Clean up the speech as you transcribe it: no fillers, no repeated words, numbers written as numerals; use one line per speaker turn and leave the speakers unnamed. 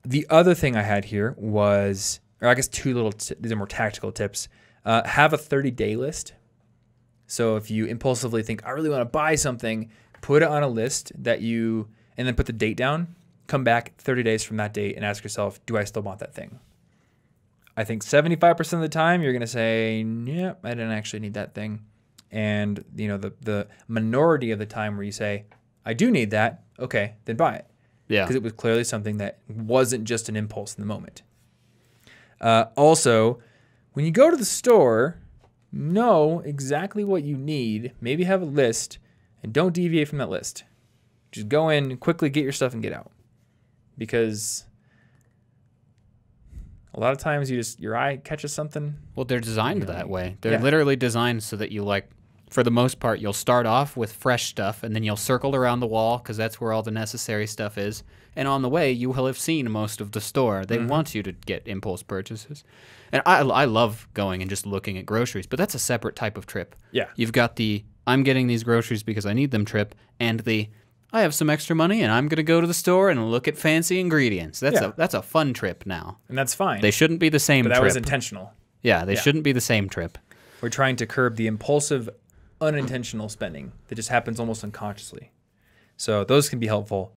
The other thing I had here was, or I guess two little, these are more tactical tips. Have a 30-day list. So if you impulsively think, I really want to buy something, put it on a list and then put the date down, come back 30 days from that date and ask yourself, do I still want that thing? I think 75% of the time you're going to say, yeah, I didn't actually need that thing. And the minority of the time where you say, I do need that, okay, then buy it.
Yeah.
Because it was clearly something that wasn't just an impulse in the moment. Also, when you go to the store, know exactly what you need. Maybe have a list and don't deviate from that list. Just go in, quickly get your stuff and get out. Because a lot of times your eye catches something.
Well, they're designed that way. They're literally designed so that you for the most part, you'll start off with fresh stuff and then you'll circle around the wall because that's where all the necessary stuff is. And on the way, you will have seen most of the store. They want you to get impulse purchases. And I love going and just looking at groceries, but that's a separate type of trip.
Yeah.
You've got the I'm getting these groceries because I need them trip and the I have some extra money and I'm going to go to the store and look at fancy ingredients. That's a fun trip now.
And that's fine.
They shouldn't be the same
but
trip.
that was intentional.
Yeah, they shouldn't be the same trip.
We're trying to curb the impulsive, unintentional spending that just happens almost unconsciously. So those can be helpful.